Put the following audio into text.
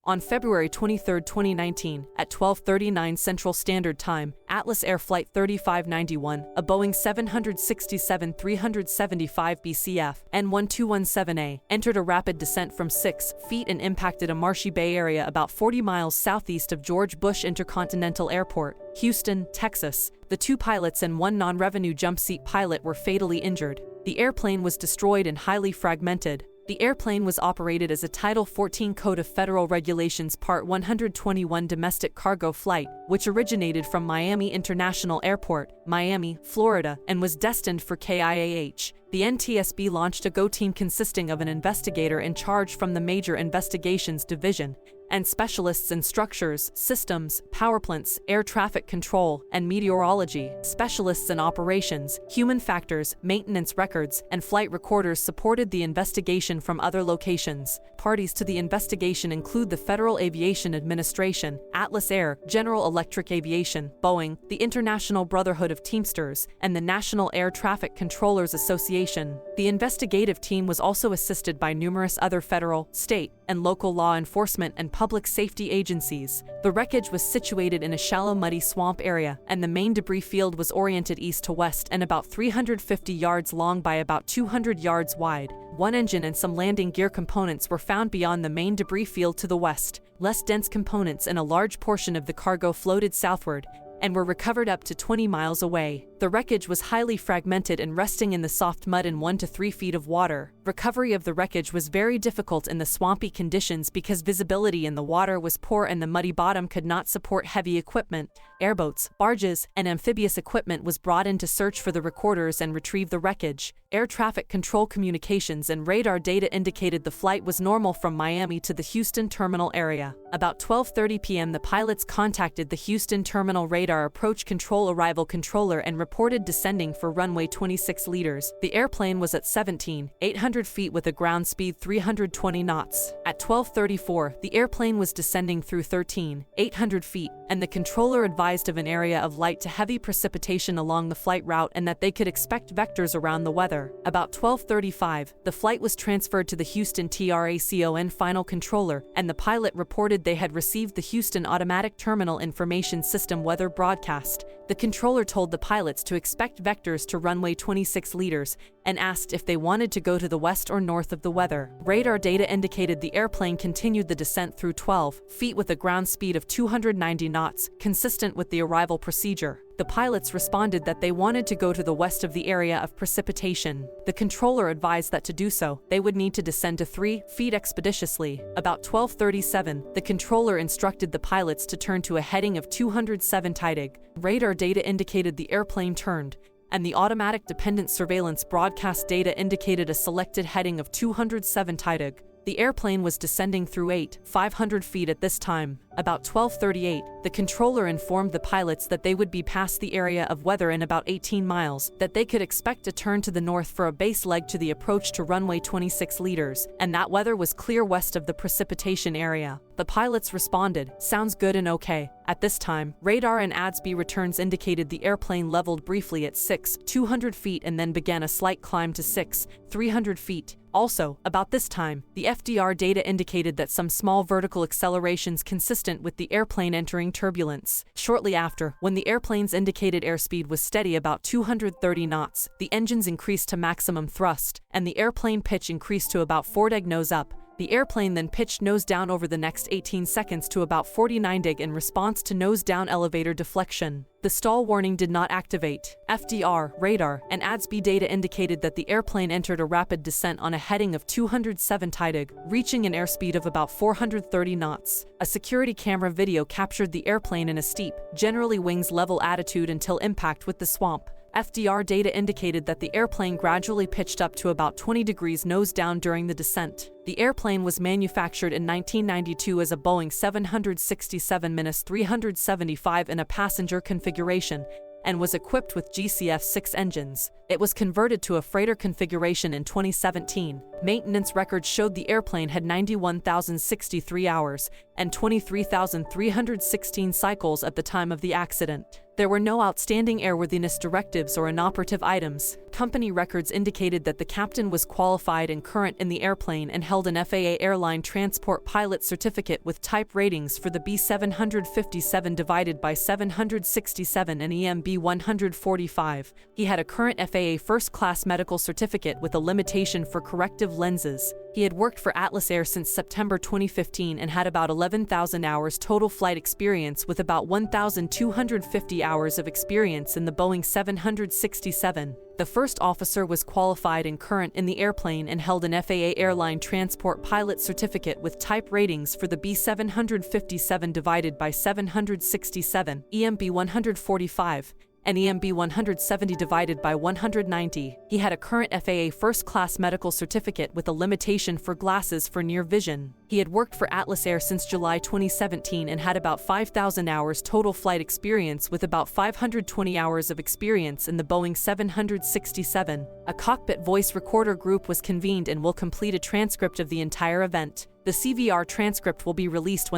On February 23, 2019, at 12:39 Central Standard Time, Atlas Air Flight 3591, a Boeing 767-375 BCF N1217A, entered a rapid descent from 6 feet and impacted a marshy bay area about 40 miles southeast of George Bush Intercontinental Airport, Houston, Texas. The 2 pilots and 1 non-revenue jumpseat pilot were fatally injured. The airplane was destroyed and highly fragmented. The airplane was operated as a Title 14 Code of Federal Regulations Part 121 domestic cargo flight, which originated from Miami International Airport, Miami, Florida, and was destined for KIAH. The NTSB launched a GO team consisting of an investigator in charge from the Major Investigations Division, and specialists in structures, systems, power plants, air traffic control, and meteorology. Specialists in operations, human factors, maintenance records, and flight recorders supported the investigation from other locations. Parties to the investigation include the Federal Aviation Administration, Atlas Air, General Electric Aviation, Boeing, the International Brotherhood of Teamsters, and the National Air Traffic Controllers Association. The investigative team was also assisted by numerous other federal, state, and local law enforcement and public safety agencies. The wreckage was situated in a shallow muddy swamp area, and the main debris field was oriented east to west and about 350 yards long by about 200 yards wide. 1 engine and some landing gear components were found beyond the main debris field to the west. Less dense components and a large portion of the cargo floated southward and were recovered up to 20 miles away. The wreckage was highly fragmented and resting in the soft mud in 1 to 3 feet of water. Recovery of the wreckage was very difficult in the swampy conditions because visibility in the water was poor and the muddy bottom could not support heavy equipment. Airboats, barges, and amphibious equipment was brought in to search for the recorders and retrieve the wreckage. Air traffic control communications and radar data indicated the flight was normal from Miami to the Houston terminal area. About 12:30 p.m. the pilots contacted the Houston terminal radar approach control arrival controller and reported descending for runway 26 liters. The airplane was at 17,800 feet with a ground speed 320 knots. At 12:34, the airplane was descending through 13,800 feet, and the controller advised of an area of light to heavy precipitation along the flight route and that they could expect vectors around the weather. About 12:35, the flight was transferred to the Houston TRACON final controller, and the pilot reported they had received the Houston Automatic Terminal Information System weather broadcast. The controller told the pilots to expect vectors to runway 26 liters and asked if they wanted to go to the west or north of the weather. Radar data indicated the airplane continued the descent through 12 feet with a ground speed of 290 knots, consistent with the arrival procedure. The pilots responded that they wanted to go to the west of the area of precipitation. The controller advised that to do so, they would need to descend to 3 feet expeditiously. About 12:37, the controller instructed the pilots to turn to a heading of 207 Teidig. Radar data indicated the airplane turned, and the automatic dependent surveillance broadcast data indicated a selected heading of 207 Teidig. The airplane was descending through 8,500 feet at this time. About 12:38, the controller informed the pilots that they would be past the area of weather in about 18 miles, that they could expect a turn to the north for a base leg to the approach to runway 26 liters, and that weather was clear west of the precipitation area. The pilots responded, "Sounds good and okay." At this time, radar and ADS-B returns indicated the airplane leveled briefly at 6,200 feet and then began a slight climb to 6,300 feet. Also, about this time, the FDR data indicated that some small vertical accelerations consistent with the airplane entering turbulence. Shortly after, when the airplane's indicated airspeed was steady about 230 knots, the engines increased to maximum thrust, and the airplane pitch increased to about 4 deg nose up. The airplane then pitched nose down over the next 18 seconds to about 49 deg in response to nose down elevator deflection. The stall warning did not activate. FDR, radar, and ADS-B data indicated that the airplane entered a rapid descent on a heading of 207 Teidig, reaching an airspeed of about 430 knots. A security camera video captured the airplane in a steep, generally wings level attitude until impact with the swamp. FDR data indicated that the airplane gradually pitched up to about 20 degrees nose down during the descent. The airplane was manufactured in 1992 as a Boeing 767-375 in a passenger configuration, and was equipped with GCF-6 engines. It was converted to a freighter configuration in 2017. Maintenance records showed the airplane had 91,063 hours and 23,316 cycles at the time of the accident. There were no outstanding airworthiness directives or inoperative items. Company records indicated that the captain was qualified and current in the airplane and held an FAA Airline Transport Pilot Certificate with type ratings for the B757/767 and EMB 145. He had a current FAA First Class Medical Certificate with a limitation for corrective lenses. He had worked for Atlas Air since September 2015 and had about 11,000 hours total flight experience with about 1,250 hours of experience in the Boeing 767. The first officer was qualified and current in the airplane and held an FAA Airline Transport Pilot Certificate with type ratings for the B757/767, EMB 145, and EMB 170/190. He had a current FAA First Class Medical Certificate with a limitation for glasses for near vision. He had worked for Atlas Air since July 2017 and had about 5,000 hours total flight experience with about 520 hours of experience in the Boeing 767. A cockpit voice recorder group was convened and will complete a transcript of the entire event. The CVR transcript will be released when